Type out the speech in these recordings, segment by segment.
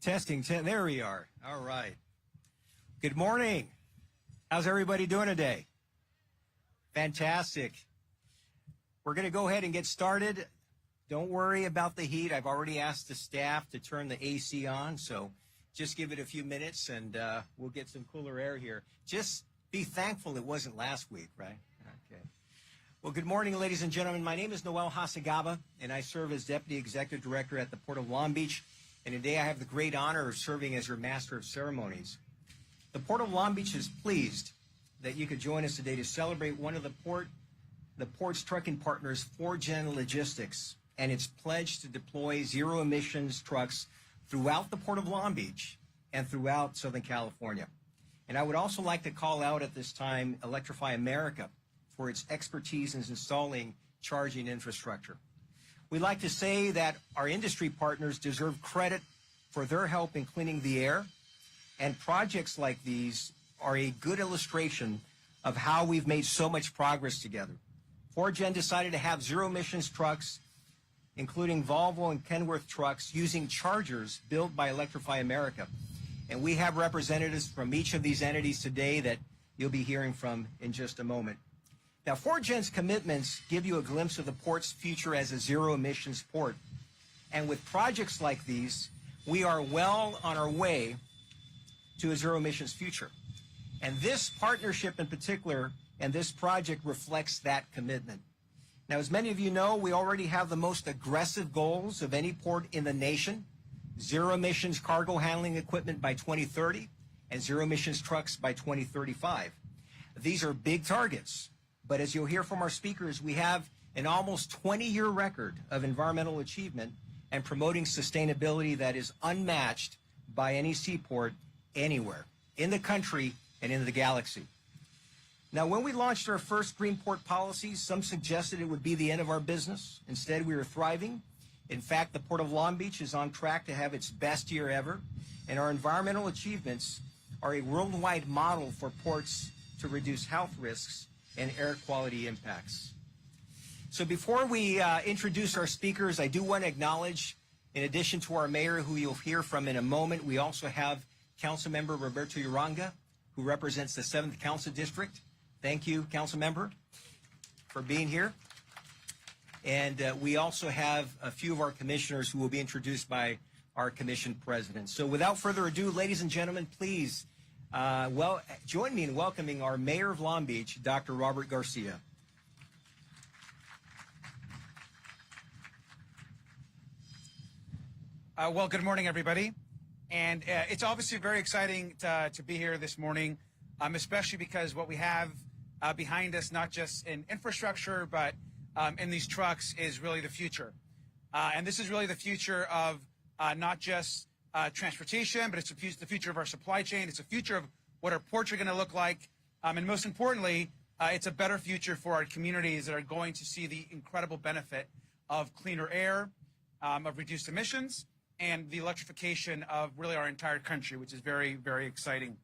Testing, there we are. All right. Good morning. How's everybody doing today? Fantastic. We're going to go ahead and get started. Don't worry about the heat. I've already asked the staff to turn the AC on, so just give it a few minutes and we'll get some cooler air here. Just be thankful it wasn't last week, right? Okay. Well, good morning, ladies and gentlemen. My name is Noel Hasagaba, and I serve as Deputy Executive Director at the Port of Long Beach. And today I have the great honor of serving as your Master of Ceremonies. The Port of Long Beach is pleased that you could join us today to celebrate one of the port's trucking partners, 4Gen Logistics, and its pledge to deploy zero-emissions trucks throughout the Port of Long Beach and throughout Southern California. And I would also like to call out at this time Electrify America for its expertise in installing charging infrastructure. We like to say that our industry partners deserve credit for their help in cleaning the air, and projects like these are a good illustration of how we've made so much progress together. 4Gen decided to have zero-emissions trucks, including Volvo and Kenworth trucks, using chargers built by Electrify America. And we have representatives from each of these entities today that you'll be hearing from in just a moment. Now, 4Gen's commitments give you a glimpse of the port's future as a zero-emissions port. And with projects like these, we are well on our way to a zero-emissions future. And this partnership in particular and this project reflects that commitment. Now, as many of you know, we already have the most aggressive goals of any port in the nation: zero-emissions cargo handling equipment by 2030 and zero-emissions trucks by 2035. These are big targets. But as you'll hear from our speakers, we have an almost 20-year record of environmental achievement and promoting sustainability that is unmatched by any seaport anywhere in the country and in the galaxy. Now, when we launched our first green port policies, some suggested it would be the end of our business. Instead, we are thriving. In fact, the Port of Long Beach is on track to have its best year ever, and our environmental achievements are a worldwide model for ports to reduce health risks and air quality impacts. So before we introduce our speakers, I do want to acknowledge, in addition to our mayor, who you'll hear from in a moment, we also have Councilmember Roberto Uranga, who represents the 7th Council District. Thank you, Councilmember, for being here. And we also have a few of our commissioners who will be introduced by our commission president. So without further ado, ladies and gentlemen, please join me in welcoming our Mayor of Long Beach, Dr. Robert Garcia. Well, good morning, everybody. And it's obviously very exciting to be here this morning, especially because what we have behind us, not just in infrastructure, but in these trucks, is really the future. And this is really the future of not just transportation, but it's the future of our supply chain. It's the future of what our ports are going to look like. And most importantly, it's a better future for our communities that are going to see the incredible benefit of cleaner air, of reduced emissions, and the electrification of really our entire country, which is very, very exciting.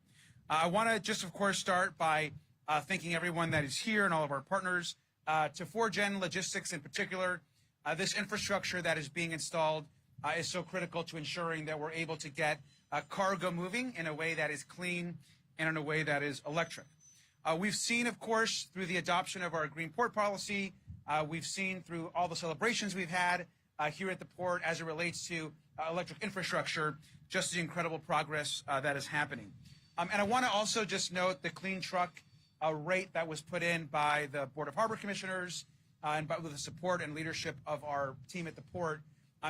I want to just, of course, start by thanking everyone that is here and all of our partners. To 4Gen Logistics in particular, this infrastructure that is being installed is so critical to ensuring that we're able to get cargo moving in a way that is clean and in a way that is electric. We've seen, of course, through the adoption of our green port policy, we've seen through all the celebrations we've had here at the port as it relates to electric infrastructure, just the incredible progress that is happening. And I want to also just note the clean truck rate that was put in by the Board of Harbor Commissioners and with the support and leadership of our team at the port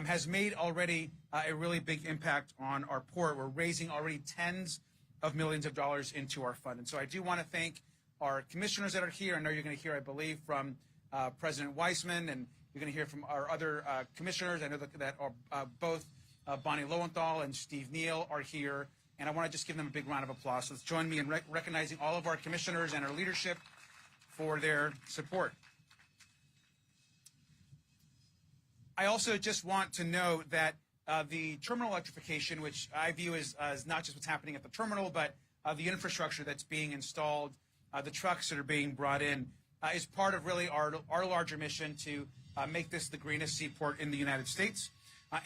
has made already a really big impact on our port. We're raising already tens of millions of dollars into our fund. And so I do want to thank our commissioners that are here. I know you're going to hear, I believe, from President Weissman, and you're going to hear from our other commissioners. I know that are both Bonnie Lowenthal and Steve Neal are here. And I want to just give them a big round of applause. So let's join me in recognizing all of our commissioners and our leadership for their support. I also just want to note that the terminal electrification, which I view as not just what's happening at the terminal, but the infrastructure that's being installed, the trucks that are being brought in, is part of really our larger mission to make this the greenest seaport in the United States.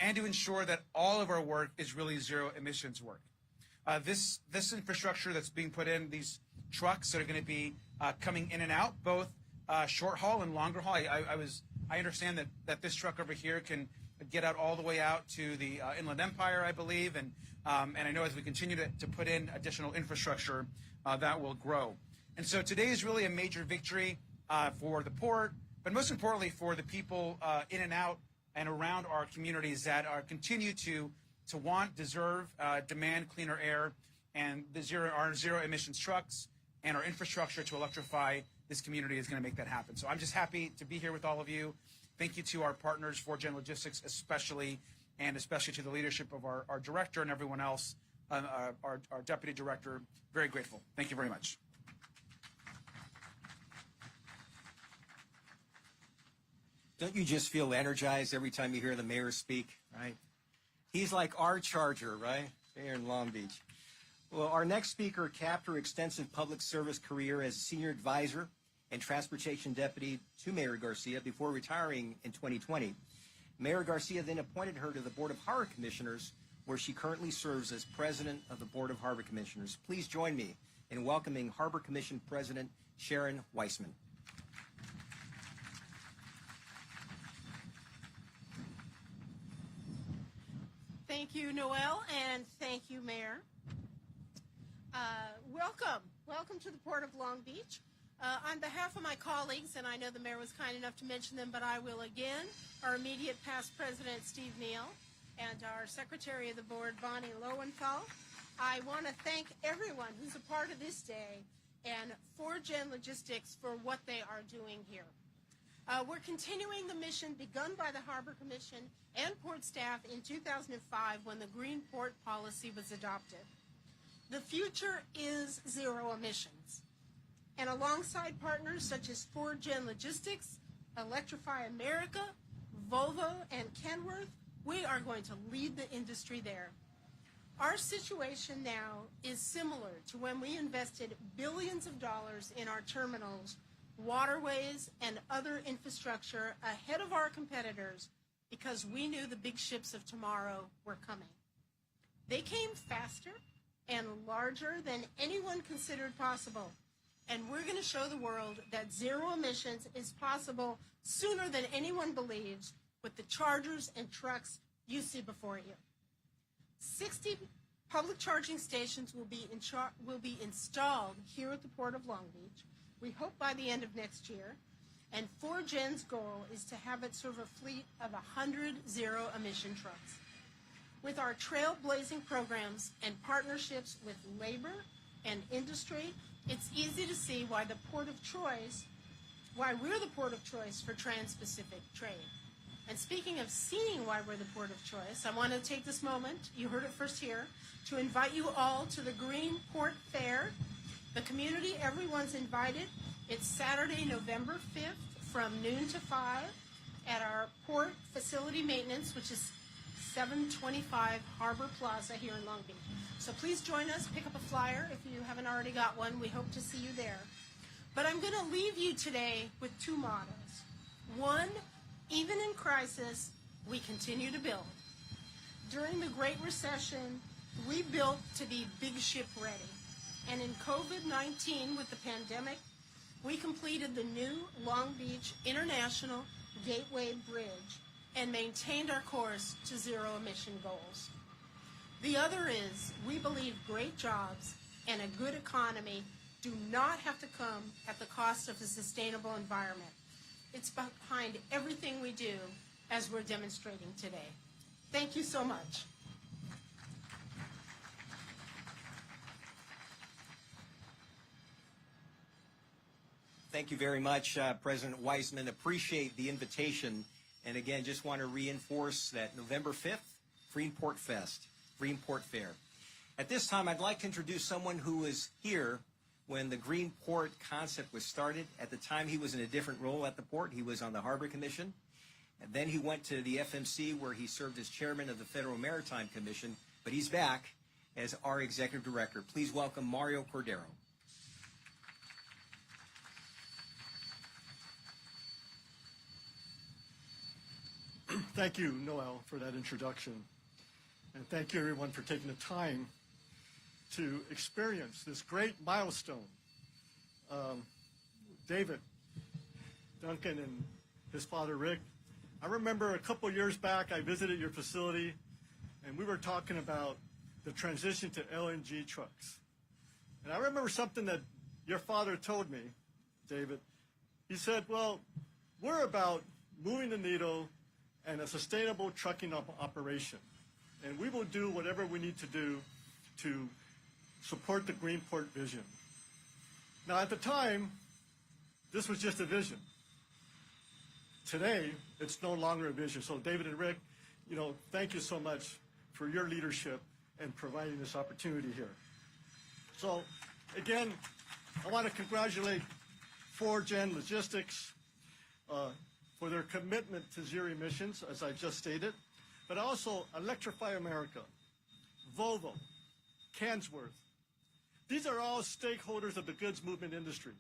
and to ensure that all of our work is really zero emissions work. This infrastructure that's being put in, these trucks that are going to be coming in and out, both short haul and longer haul. I understand that this truck over here can get out all the way out to the Inland Empire, I believe, and I know as we continue to put in additional infrastructure, that will grow. And so today is really a major victory for the port, but most importantly for the people in and out and around our communities that continue to want, deserve, demand cleaner air, and our zero emissions trucks and our infrastructure to electrify this community is going to make that happen. So I'm just happy to be here with all of you. Thank you to our partners, 4Gen Logistics especially, and especially to the leadership of our director and everyone else, our deputy director. Very grateful. Thank you very much. Don't you just feel energized every time you hear the mayor speak, right? He's like our charger, right, here in Long Beach. Well, our next speaker capped her extensive public service career as senior advisor and transportation deputy to Mayor Garcia before retiring in 2020. Mayor Garcia then appointed her to the Board of Harbor Commissioners, where she currently serves as president of the Board of Harbor Commissioners. Please join me in welcoming Harbor Commission President Sharon Weissman. Thank you, Noel, and thank you, Mayor. Welcome to the Port of Long Beach. On behalf of my colleagues, and I know the Mayor was kind enough to mention them, but I will again, our immediate past President, Steve Neal, and our Secretary of the Board, Bonnie Lowenthal, I want to thank everyone who's a part of this day and 4Gen Logistics for what they are doing here. We're continuing the mission begun by the Harbor Commission and port staff in 2005 when the Green Port Policy was adopted. The future is zero emissions. And alongside partners such as 4Gen Logistics, Electrify America, Volvo, and Kenworth, we are going to lead the industry there. Our situation now is similar to when we invested billions of dollars in our terminals, waterways, and other infrastructure ahead of our competitors because we knew the big ships of tomorrow were coming. They came faster and larger than anyone considered possible. And we're going to show the world that zero emissions is possible sooner than anyone believes with the chargers and trucks you see before you. 60 public charging stations will be installed here at the Port of Long Beach. We hope by the end of next year. And 4Gen's goal is to have it serve a fleet of 100 zero-emission trucks. With our trailblazing programs and partnerships with labor and industry, it's easy to see why we're the port of choice for trans-Pacific trade. And speaking of seeing why we're the port of choice, I want to take this moment, you heard it first here, to invite you all to the Green Port Fair. The community, everyone's invited. It's Saturday, November 5th from noon to 5 at our port facility maintenance, which is 725 Harbor Plaza here in Long Beach. So please join us, pick up a flyer if you haven't already got one. We hope to see you there. But I'm going to leave you today with two mottos. One, even in crisis, we continue to build. During the Great Recession, we built to be big ship ready. And in COVID-19 with the pandemic, we completed the new Long Beach International Gateway Bridge and maintained our course to zero emission goals. The other is, we believe great jobs and a good economy do not have to come at the cost of a sustainable environment. It's behind everything we do, as we're demonstrating today. Thank you so much. Thank you very much, President Weissman. Appreciate the invitation. And again, just want to reinforce that November 5th, Greenport Fest, Greenport Fair. At this time, I'd like to introduce someone who was here when the Greenport concept was started. At the time, he was in a different role at the port. He was on the Harbor Commission. And then he went to the FMC, where he served as chairman of the Federal Maritime Commission. But he's back as our executive director. Please welcome Mario Cordero. Thank you, Noel, for that introduction. And thank you, everyone, for taking the time to experience this great milestone. David, Duncan, and his father, Rick, I remember a couple years back, I visited your facility, and we were talking about the transition to LNG trucks. And I remember something that your father told me, David. He said, well, we're about moving the needle and a sustainable trucking operation. And we will do whatever we need to do to support the Greenport vision. Now, at the time, this was just a vision. Today, it's no longer a vision. So, David and Rick, thank you so much for your leadership and providing this opportunity here. So, again, I want to congratulate 4Gen Logistics for their commitment to zero emissions, as I just stated, but also Electrify America, Volvo, Kenworth. These are all stakeholders of the goods movement industry.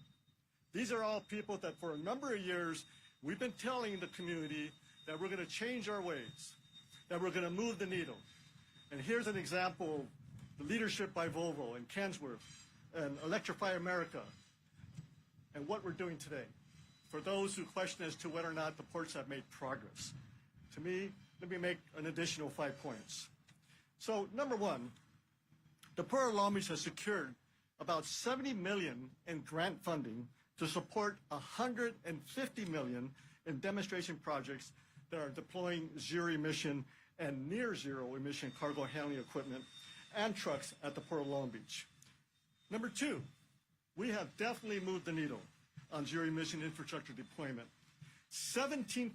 These are all people that for a number of years, we've been telling the community that we're going to change our ways, that we're going to move the needle. And here's an example of the leadership by Volvo and Kenworth and Electrify America and what we're doing today. For those who question as to whether or not the ports have made progress, to me, let me make an additional 5 points. So, number one, the Port of Long Beach has secured about $70 million in grant funding to support $150 million in demonstration projects that are deploying zero emission and near zero emission cargo handling equipment and trucks at the Port of Long Beach. Number two, we have definitely moved the needle on zero emission infrastructure deployment. 17%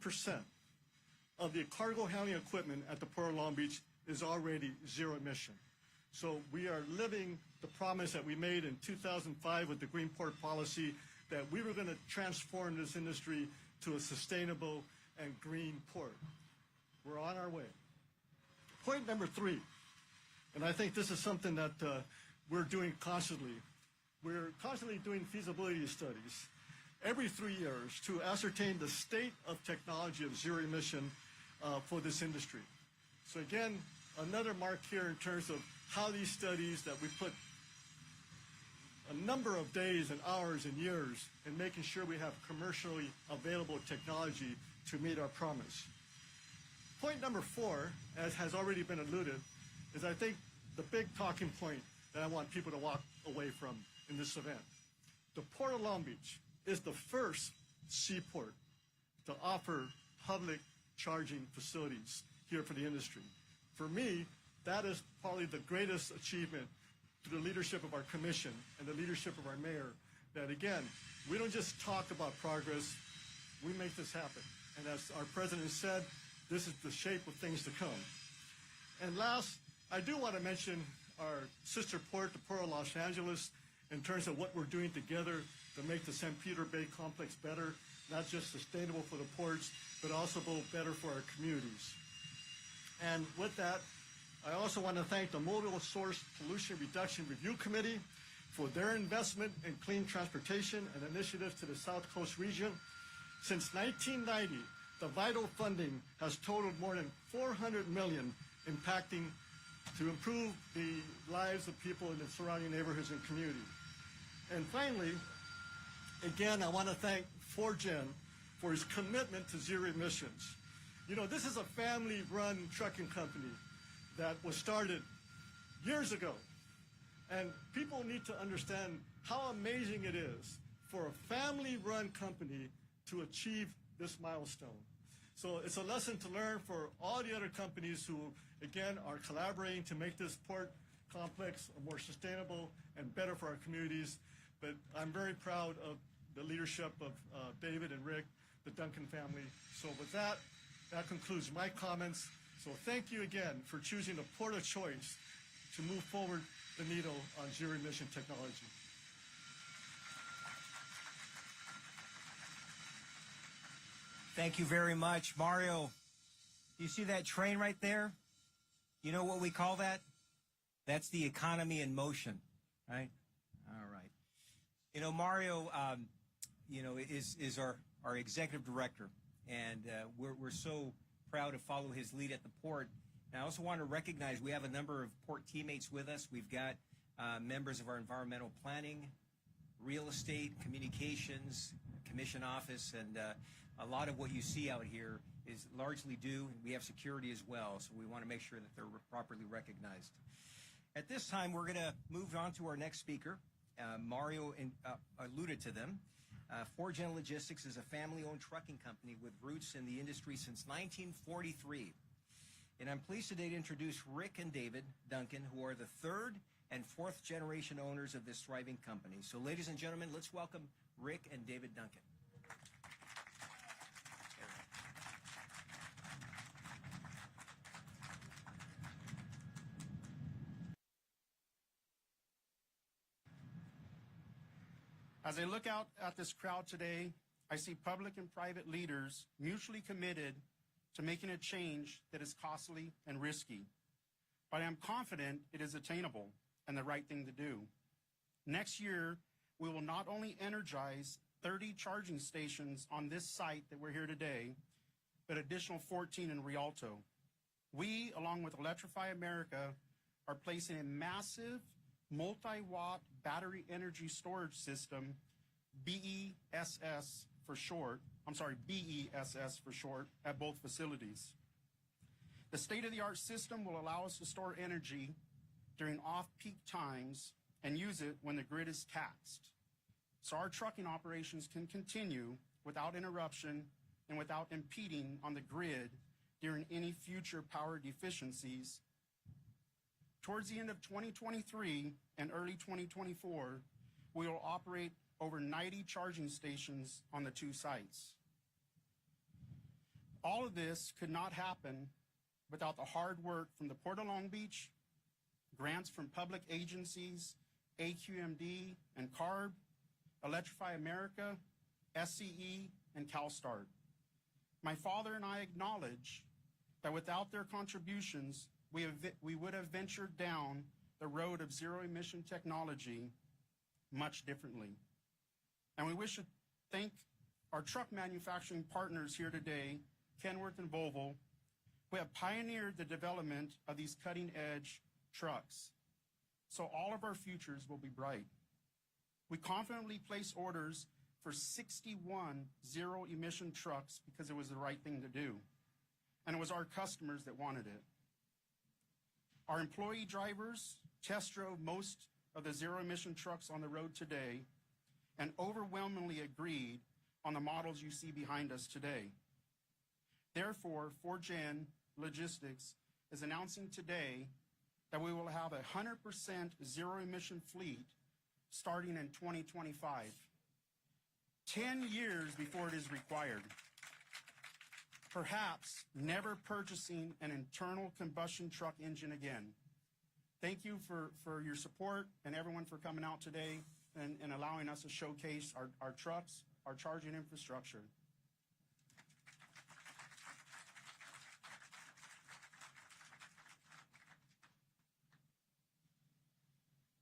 of the cargo handling equipment at the Port of Long Beach is already zero emission. So we are living the promise that we made in 2005 with the Green Port policy that we were going to transform this industry to a sustainable and green port. We're on our way. Point number three, and I think this is something that we're doing constantly. We're constantly doing feasibility studies every 3 years to ascertain the state of technology of zero emission for this industry. So again, another mark here in terms of how these studies that we put a number of days and hours and years in making sure we have commercially available technology to meet our promise. Point number four, as has already been alluded, is I think the big talking point that I want people to walk away from in this event. The Port of Long Beach is the first seaport to offer public charging facilities here for the industry. For me, that is probably the greatest achievement through the leadership of our commission and the leadership of our mayor, that again, we don't just talk about progress, we make this happen. And as our president said, this is the shape of things to come. And last, I do want to mention our sister port, the Port of Los Angeles, in terms of what we're doing together to make the St. Peter Bay complex better, not just sustainable for the ports, but also better for our communities. And with that, I also want to thank the Multiple Source Pollution Reduction Review Committee for their investment in clean transportation and initiatives to the South Coast region. Since 1990, the vital funding has totaled more than $400 million, impacting to improve the lives of people in the surrounding neighborhoods and community. And finally, again, I want to thank 4Gen for his commitment to zero emissions. You know, this is a family-run trucking company that was started years ago. And people need to understand how amazing it is for a family-run company to achieve this milestone. So it's a lesson to learn for all the other companies who, again, are collaborating to make this port complex more sustainable and better for our communities. But I'm very proud of the leadership of David and Rick, the Duncan family. So with that, that concludes my comments. So thank you again for choosing the port of choice to move forward the needle on zero emission technology. Thank you very much. Mario, you see that train right there? You know what we call that? That's the economy in motion, right? All right. You know, Mario, is our executive director, and we're so proud to follow his lead at the port. And I also want to recognize we have a number of port teammates with us. We've got members of our environmental planning, real estate, communications, commission office, and a lot of what you see out here is largely due, and we have security as well, so we want to make sure that they're properly recognized. At this time, we're going to move on to our next speaker. Mario alluded to them. 4Gen Logistics is a family-owned trucking company with roots in the industry since 1943. And I'm pleased today to introduce Rick and David Duncan, who are the third and fourth generation owners of this thriving company. So ladies and gentlemen, let's welcome Rick and David Duncan. As I look out at this crowd today, I see public and private leaders mutually committed to making a change that is costly and risky. But I am confident it is attainable and the right thing to do. Next year, we will not only energize 30 charging stations on this site that we're here today, but additional 14 in Rialto. We, along with Electrify America, are placing a massive multi-watt battery energy storage system, BESS for short, at both facilities. The state-of-the-art system will allow us to store energy during off-peak times and use it when the grid is taxed, so our trucking operations can continue without interruption and without impeding on the grid during any future power deficiencies. Towards the end of 2023 and early 2024, we will operate over 90 charging stations on the two sites. All of this could not happen without the hard work from the Port of Long Beach, grants from public agencies, AQMD and CARB, Electrify America, SCE, and CalSTART. My father and I acknowledge that without their contributions, we would have ventured down the road of zero-emission technology much differently. And we wish to thank our truck manufacturing partners here today, Kenworth and Volvo, who have pioneered the development of these cutting-edge trucks. So all of our futures will be bright. We confidently place orders for 61 zero-emission trucks because it was the right thing to do. And it was our customers that wanted it. Our employee drivers test drove most of the zero-emission trucks on the road today and overwhelmingly agreed on the models you see behind us today. Therefore, 4Gen Logistics is announcing today that we will have a 100% zero-emission fleet starting in 2025, 10 years before it is required. Perhaps never purchasing an internal combustion truck engine again. Thank you for your support and everyone for coming out today and allowing us to showcase our trucks, our charging infrastructure.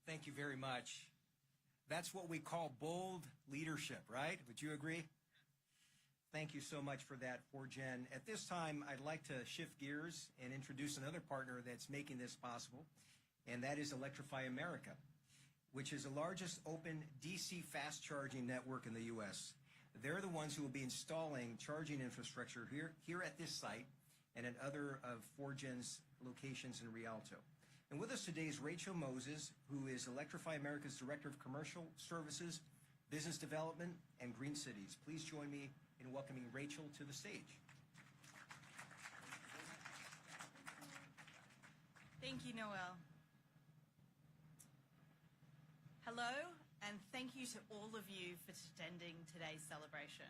Thank you very much. That's what we call bold leadership, right? Would you agree? Thank you so much for that, 4Gen. At this time, I'd like to shift gears and introduce another partner that's making this possible, and that is Electrify America, which is the largest open DC fast charging network in the U.S. They're the ones who will be installing charging infrastructure here at this site and at other of 4Gen's locations in Rialto. And with us today is Rachel Moses, who is Electrify America's Director of Commercial Services, Business Development, and Green Cities. Please join me in welcoming Rachel to the stage. Thank you, Noel. Hello, and thank you to all of you for attending today's celebration.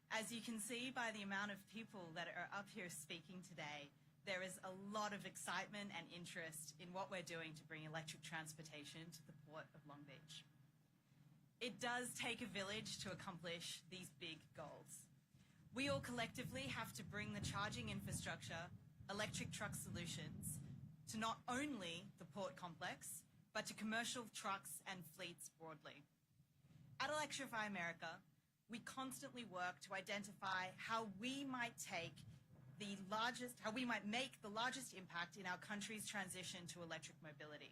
As you can see by the amount of people that are up here speaking today, there is a lot of excitement and interest in what we're doing to bring electric transportation to the Port of Long Beach. It does take a village to accomplish these big goals. We all collectively have to bring the charging infrastructure, electric truck solutions, to not only the port complex, but to commercial trucks and fleets broadly. At Electrify America, we constantly work to identify how we might take how we might make the largest impact in our country's transition to electric mobility.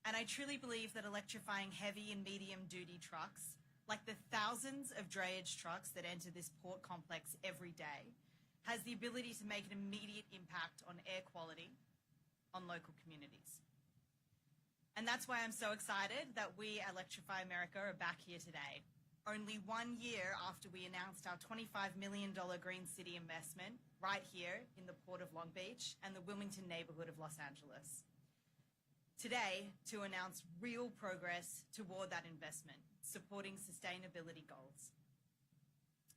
And I truly believe that electrifying heavy and medium duty trucks, like the thousands of drayage trucks that enter this port complex every day, has the ability to make an immediate impact on air quality on local communities. And that's why I'm so excited that we at Electrify America are back here today, only 1 year after we announced our $25 million Green City investment right here in the Port of Long Beach and the Wilmington neighborhood of Los Angeles. Today, to announce real progress toward that investment, supporting sustainability goals.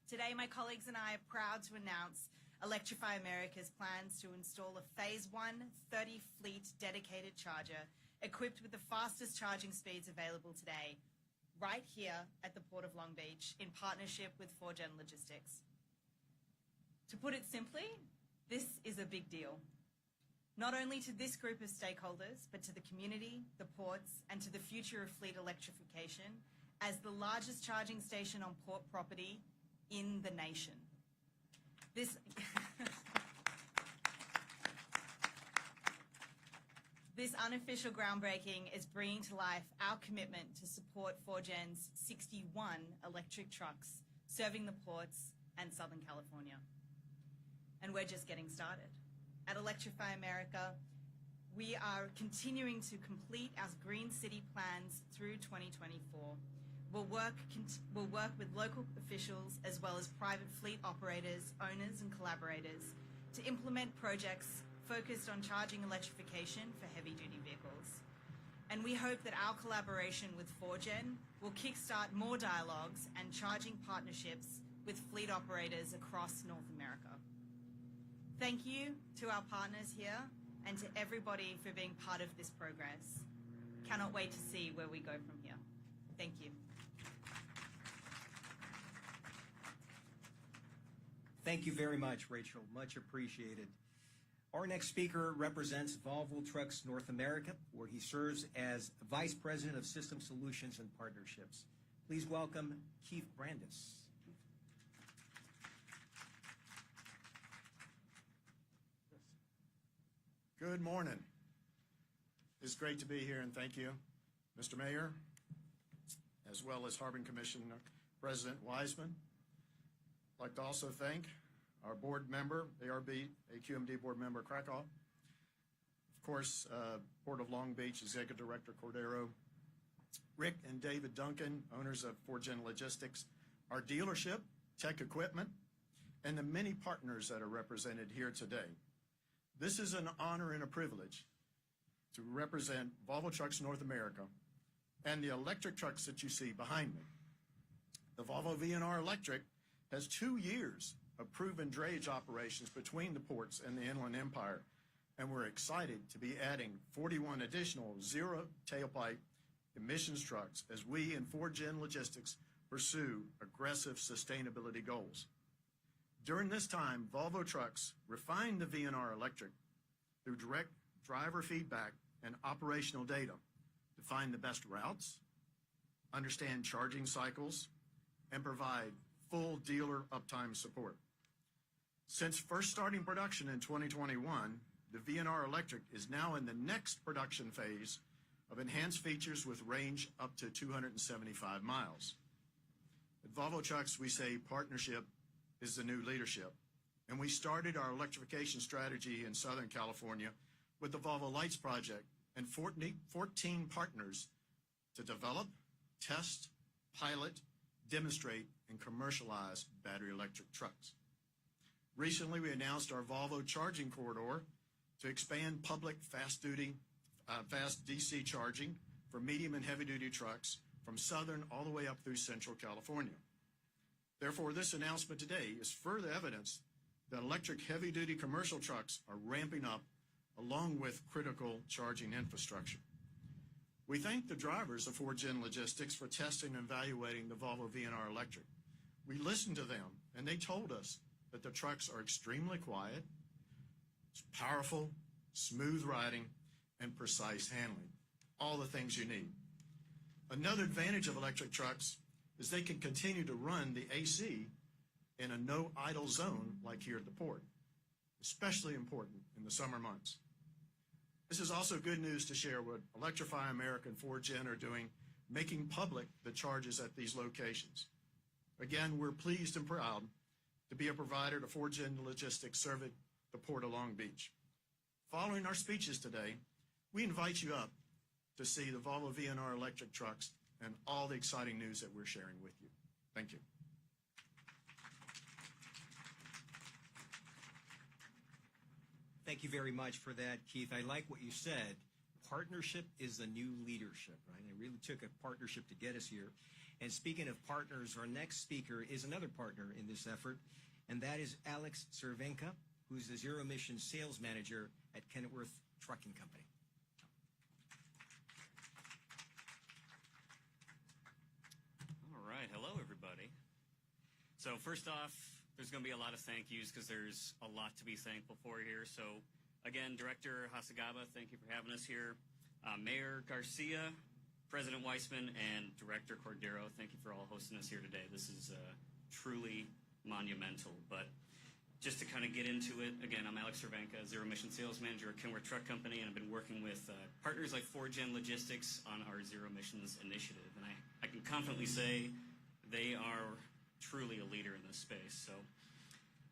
Today, my colleagues and I are proud to announce Electrify America's plans to install a Phase 1 30-fleet dedicated charger equipped with the fastest charging speeds available today, right here at the Port of Long Beach in partnership with 4Gen Logistics. To put it simply, this is a big deal. Not only to this group of stakeholders, but to the community, the ports, and to the future of fleet electrification as the largest charging station on port property in the nation. This unofficial groundbreaking is bringing to life our commitment to support 4Gen's 61 electric trucks serving the ports and Southern California. And we're just getting started. At Electrify America, we are continuing to complete our Green City plans through 2024. We'll work with local officials as well as private fleet operators, owners, and collaborators to implement projects focused on charging electrification for heavy-duty vehicles. And we hope that our collaboration with 4Gen will kickstart more dialogues and charging partnerships with fleet operators across North America. Thank you to our partners here and to everybody for being part of this progress. Cannot wait to see where we go from here. Thank you. Thank you very much, Rachel. Much appreciated. Our next speaker represents Volvo Trucks North America, where he serves as Vice President of System Solutions and Partnerships. Please welcome Keith Brandis. Good morning. It's great to be here, and thank you, Mr. Mayor, as well as Harbin Commissioner President Wiseman. I'd like to also thank our board member, AQMD board member Krakow, of course, Port of Long Beach Executive Director Cordero, Rick and David Duncan, owners of 4Gen Logistics, our dealership, Tech Equipment, and the many partners that are represented here today. This is an honor and a privilege to represent Volvo Trucks North America and the electric trucks that you see behind me. The Volvo VNR Electric has 2 years of proven drayage operations between the ports and the Inland Empire, and we're excited to be adding 41 additional zero tailpipe emissions trucks as we in 4Gen Logistics pursue aggressive sustainability goals. During this time, Volvo Trucks refined the VNR Electric through direct driver feedback and operational data to find the best routes, understand charging cycles, and provide full dealer uptime support. Since first starting production in 2021, the VNR Electric is now in the next production phase of enhanced features with range up to 275 miles. At Volvo Trucks, we say partnership is the new leadership, and we started our electrification strategy in Southern California with the Volvo Lights Project and 14 partners to develop, test, pilot, demonstrate, and commercialize battery electric trucks. Recently, we announced our Volvo Charging Corridor to expand public fast DC charging for medium and heavy duty trucks from Southern all the way up through Central California. Therefore, this announcement today is further evidence that electric heavy duty commercial trucks are ramping up along with critical charging infrastructure. We thank the drivers of 4Gen Logistics for testing and evaluating the Volvo VNR Electric. We listened to them, and they told us that the trucks are extremely quiet, powerful, smooth riding, and precise handling. All the things you need. Another advantage of electric trucks is they can continue to run the AC in a no idle zone like here at the port. especially important in the summer months. This is also good news to share what Electrify America and 4Gen are doing, making public the charges at these locations. Again, we're pleased and proud to be a provider to 4Gen Logistics serving the Port of Long Beach. Following our speeches today, we invite you up to see the Volvo VNR electric trucks and all the exciting news that we're sharing with you. Thank you. Thank you very much for that, Keith. I like what you said. Partnership is the new leadership, right? It really took a partnership to get us here. And speaking of partners, our next speaker is another partner in this effort, and that is Alex Cervenka, who's the Zero Emission Sales Manager at Kenworth Trucking Company. All right. Hello, everybody. So first off, there's going to be a lot of thank yous because there's a lot to be thankful for here. So again, Director Hasagaba, thank you for having us here. Mayor Garcia, President Weissman, and Director Cordero, thank you for all hosting us here today. This is truly monumental. But just to kind of get into it, again, I'm Alex Cervenka, Zero Emission Sales Manager at Kenworth Truck Company, and I've been working with partners like 4Gen Logistics on our Zero Emissions initiative. And I can confidently say they are truly a leader in this space. So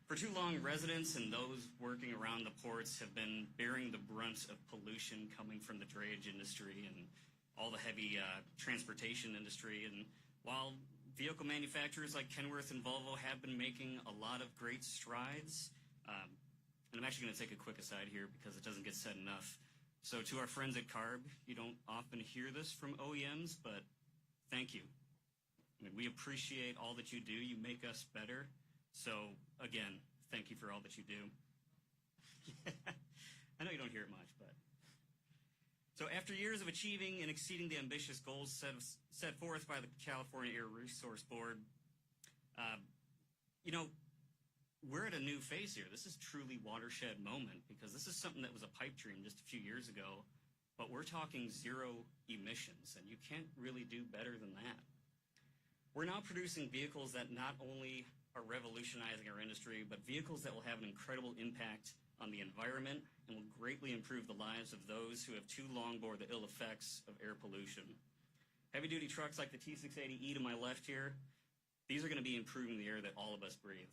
for too long, residents and those working around the ports have been bearing the brunt of pollution coming from the drayage industry and all the heavy transportation industry. And while vehicle manufacturers like Kenworth and Volvo have been making a lot of great strides, and I'm actually going to take a quick aside here because it doesn't get said enough. So to our friends at CARB, you don't often hear this from OEMs, but thank you. I mean, we appreciate all that you do. You make us better. So, again, thank you for all that you do. I know you don't hear it much, but. So after years of achieving and exceeding the ambitious goals set forth by the California Air Resource Board, we're at a new phase here. This is truly watershed moment because this is something that was a pipe dream just a few years ago, but we're talking zero emissions, and you can't really do better than that. We're now producing vehicles that not only are revolutionizing our industry, but vehicles that will have an incredible impact on the environment and will greatly improve the lives of those who have too long bore the ill effects of air pollution. Heavy-duty trucks like the T680E to my left here, these are going to be improving the air that all of us breathe.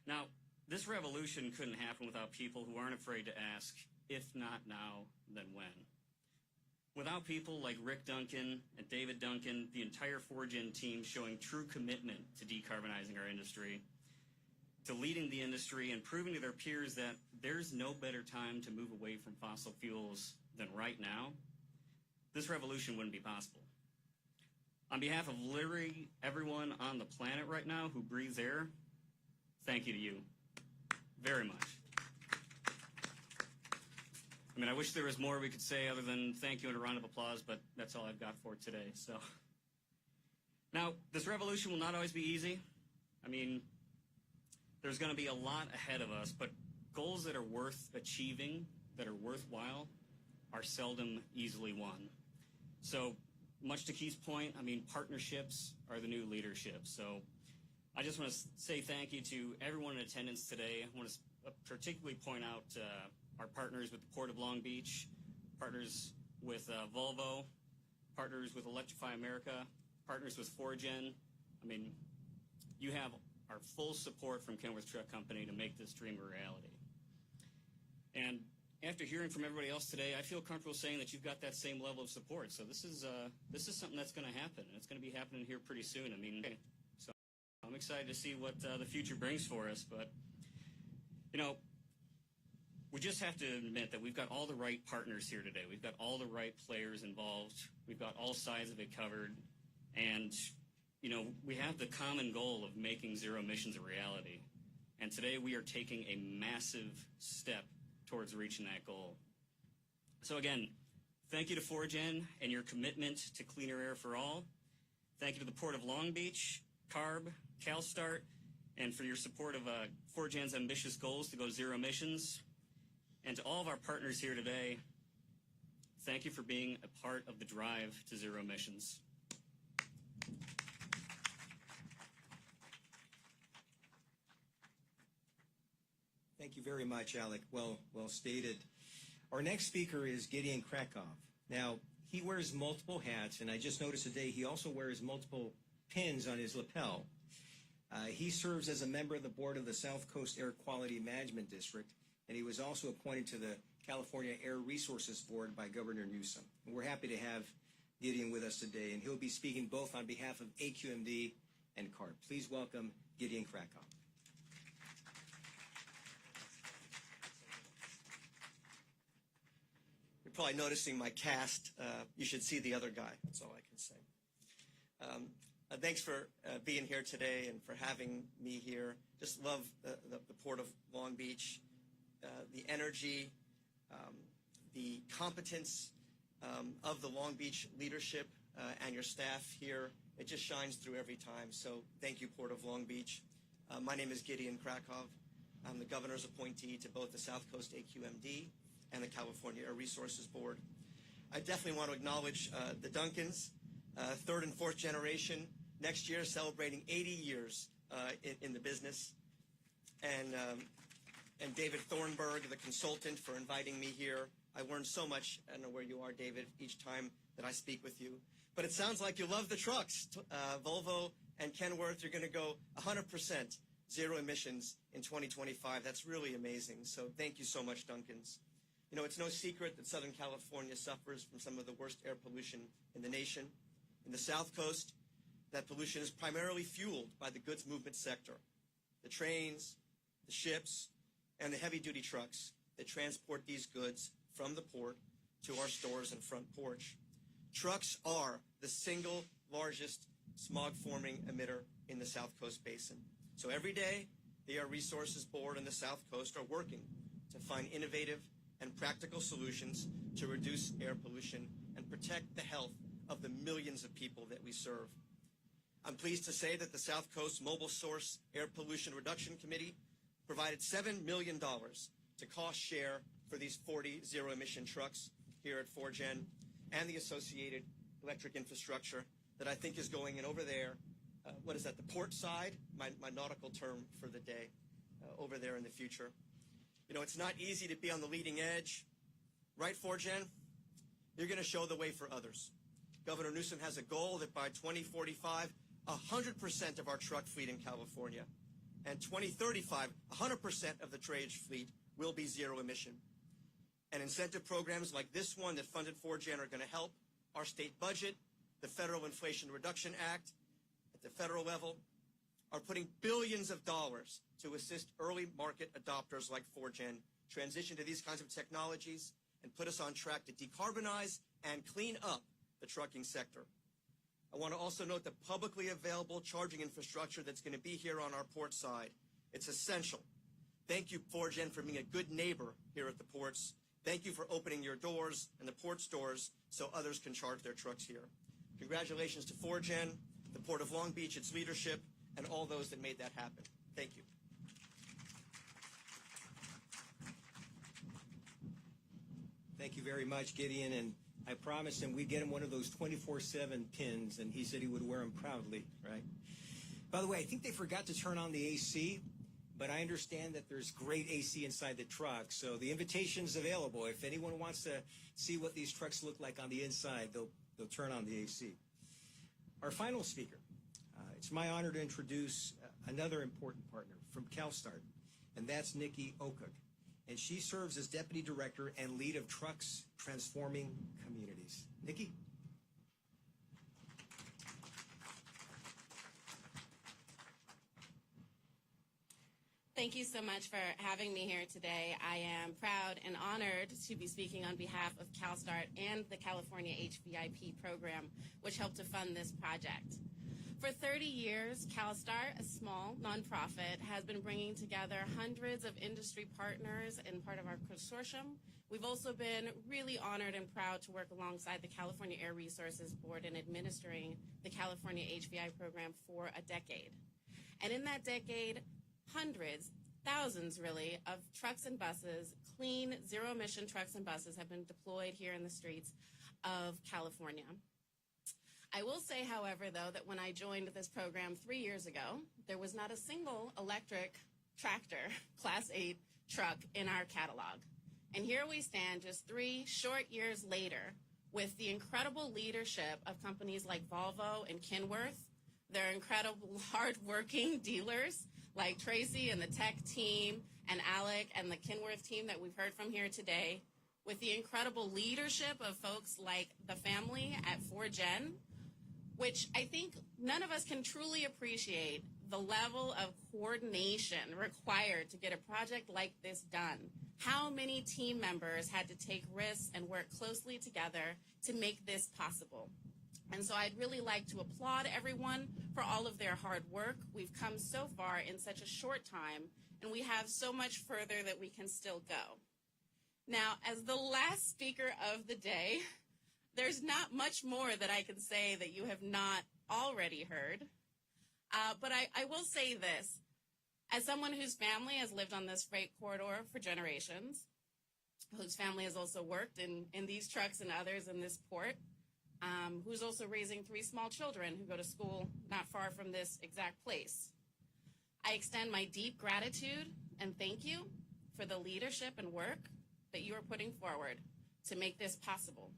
Now, this revolution couldn't happen without people who aren't afraid to ask, if not now, then when? Without people like Rick Duncan and David Duncan, the entire 4Gen team showing true commitment to decarbonizing our industry, to leading the industry and proving to their peers that there's no better time to move away from fossil fuels than right now, this revolution wouldn't be possible. On behalf of literally everyone on the planet right now who breathes air, thank you to you very much. I mean, I wish there was more we could say other than thank you and a round of applause, but that's all I've got for today. So, now, this revolution will not always be easy. I mean, there's going to be a lot ahead of us, but goals that are worth achieving, that are worthwhile, are seldom easily won. So, much to Keith's point, I mean, partnerships are the new leadership. So, I just want to say thank you to everyone in attendance today. I want to particularly point out our partners with the Port of Long Beach, partners with Volvo, partners with Electrify America, partners with 4Gen. I mean, you have our full support from Kenworth Truck Company to make this dream a reality. And after hearing from everybody else today, I feel comfortable saying that you've got that same level of support. So this is something that's going to happen, and it's going to be happening here pretty soon. I mean, so I'm excited to see what the future brings for us. But, you know, we just have to admit that we've got all the right partners here today. We've got all the right players involved. We've got all sides of it covered. And, you know, we have the common goal of making zero emissions a reality. And today we are taking a massive step towards reaching that goal. So again, thank you to 4Gen and your commitment to cleaner air for all. Thank you to the Port of Long Beach, CARB, CalSTART, and for your support of 4Gen's ambitious goals to go zero emissions. And to all of our partners here today, thank you for being a part of the drive to zero emissions. Thank Thank you very much, Alec. Well stated. Our next speaker is Gideon Krakow. Now, he wears multiple hats, and I just noticed today he also wears multiple pins on his lapel. He serves as a member of the board of the South Coast Air Quality Management District, and he was also appointed to the California Air Resources Board by Governor Newsom. And we're happy to have Gideon with us today, and he'll be speaking both on behalf of AQMD and CARB. Please welcome Gideon Krakow. You're probably noticing my cast. You should see the other guy. That's all I can say. Thanks for being here today and for having me here. Just love the Port of Long Beach, the energy, the competence of the Long Beach leadership and your staff here. It just shines through every time. So thank you, Port of Long Beach. My name is Gideon Krakow. I'm the governor's appointee to both the South Coast AQMD and the California Air Resources Board. I definitely want to acknowledge the Duncans, third and fourth generation, next year celebrating 80 years in the business. And David Thornburg, the consultant, for inviting me here. I learned so much. I don't know where you are, David, each time that I speak with you. But it sounds like you love the trucks. Volvo and Kenworth, you're going to go 100% zero emissions in 2025. That's really amazing. So thank you so much, Duncans. You know, it's no secret that Southern California suffers from some of the worst air pollution in the nation. In the South Coast, that pollution is primarily fueled by the goods movement sector. The trains, the ships, and the heavy-duty trucks that transport these goods from the port to our stores and front porch. Trucks are the single largest smog-forming emitter in the South Coast Basin. So every day, the Air Resources Board and the South Coast are working to find innovative and practical solutions to reduce air pollution and protect the health of the millions of people that we serve. I'm pleased to say that the South Coast Mobile Source Air Pollution Reduction Committee provided $7 million to cost share for these 40 zero-emission trucks here at 4Gen and the associated electric infrastructure that I think is going in over there. What is that, the port side? My nautical term for the day, over there in the future. You know, it's not easy to be on the leading edge. Right, 4Gen? You're going to show the way for others. Governor Newsom has a goal that by 2045, 100% of our truck fleet in California, and 2035, 100% of the Drayage fleet will be zero emission. And incentive programs like this one that funded 4Gen are going to help our state budget. The Federal Inflation Reduction Act at the federal level are putting billions of dollars to assist early market adopters like 4Gen transition to these kinds of technologies and put us on track to decarbonize and clean up the trucking sector. I want to also note the publicly available charging infrastructure that's going to be here on our port side. It's essential. Thank you, 4Gen, for being a good neighbor here at the ports. Thank you for opening your doors and the port stores so others can charge their trucks here. Congratulations to 4Gen, the Port of Long Beach, its leadership, and all those that made that happen. Thank you. Thank you very much, Gideon. And I promised him we'd get him one of those 24/7 pins, and he said he would wear them proudly, right? By the way, I think they forgot to turn on the AC, but I understand that there's great AC inside the truck, so the invitation's available. If anyone wants to see what these trucks look like on the inside, they'll turn on the AC. Our final speaker, it's my honor to introduce another important partner from CalSTART, and that's Nikki Okuk. And she serves as Deputy Director and Lead of Trucks Transforming Communities. Nikki? Thank you so much for having me here today. I am proud and honored to be speaking on behalf of CalSTART and the California HVIP program, which helped to fund this project. For 30 years, CalSTART, a small nonprofit, has been bringing together hundreds of industry partners in part of our consortium. We've also been really honored and proud to work alongside the California Air Resources Board in administering the California HVI program for a decade. And in that decade, hundreds, thousands really, of trucks and buses, clean, zero-emission trucks and buses have been deployed here in the streets of California. I will say, however, though, that when I joined this program 3 years ago, there was not a single electric tractor, Class 8 truck in our catalog. And here we stand just 3 short years later with the incredible leadership of companies like Volvo and Kenworth, their incredible hardworking dealers like Tracy and the tech team and Alec and the Kenworth team that we've heard from here today, with the incredible leadership of folks like the family at 4Gen, which I think none of us can truly appreciate the level of coordination required to get a project like this done. How many team members had to take risks and work closely together to make this possible? And so I'd really like to applaud everyone for all of their hard work. We've come so far in such a short time, and we have so much further that we can still go. Now, as the last speaker of the day, there's not much more that I can say that you have not already heard. But I will say this. As someone whose family has lived on this freight corridor for generations, whose family has also worked in these trucks and others in this port, who's also raising 3 small children who go to school not far from this exact place, I extend my deep gratitude and thank you for the leadership and work that you are putting forward to make this possible.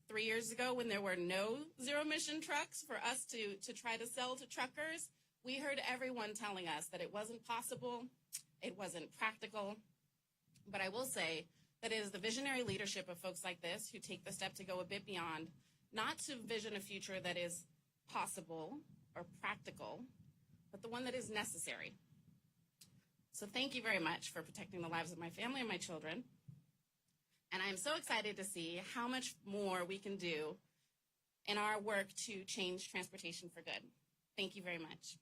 3 years ago, when there were no zero-emission trucks for us to try to sell to truckers, we heard everyone telling us that it wasn't possible, it wasn't practical. But I will say that it is the visionary leadership of folks like this who take the step to go a bit beyond, not to vision a future that is possible or practical, but the one that is necessary. So thank you very much for protecting the lives of my family and my children. And I'm so excited to see how much more we can do in our work to change transportation for good. Thank you very much.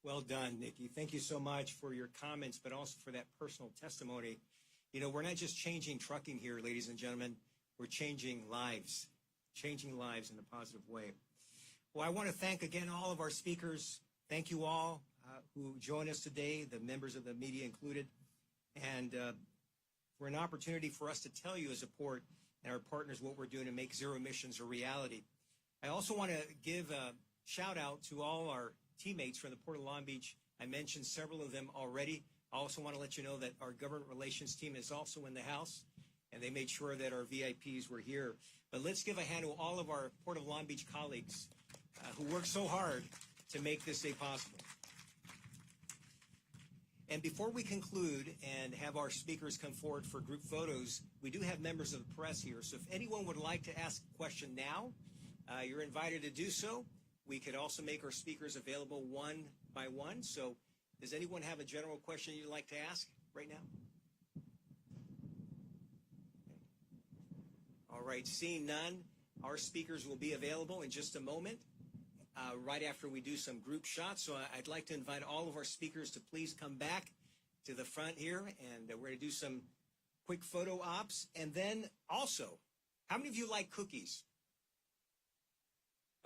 Well done, Nikki. Thank you so much for your comments, but also for that personal testimony. You know, we're not just changing trucking here, ladies and gentlemen. We're changing lives in a positive way. Well, I want to thank again all of our speakers. Thank you all who joined us today, the members of the media included, and for an opportunity for us to tell you as a port and our partners what we're doing to make zero emissions a reality. I also want to give a shout out to all our teammates from the Port of Long Beach. I mentioned several of them already. I also want to let you know that our government relations team is also in the house, and they made sure that our VIPs were here. But let's give a hand to all of our Port of Long Beach colleagues who worked so hard to make this day possible. And before we conclude and have our speakers come forward for group photos, we do have members of the press here. So if anyone would like to ask a question now, you're invited to do so. We could also make our speakers available one by one. So does anyone have a general question you'd like to ask right now? All right, seeing none, our speakers will be available in just a moment, right after we do some group shots. So I'd like to invite all of our speakers to please come back to the front here, and we're going to do some quick photo ops. And then also, how many of you like cookies?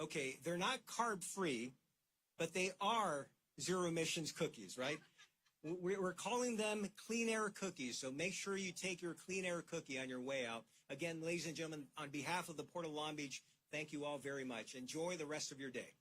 Okay, they're not carb-free, but they are zero-emissions cookies, right? We're calling them clean air cookies, so make sure you take your clean air cookie on your way out. Again, ladies and gentlemen, on behalf of the Port of Long Beach, thank you all very much. Enjoy the rest of your day.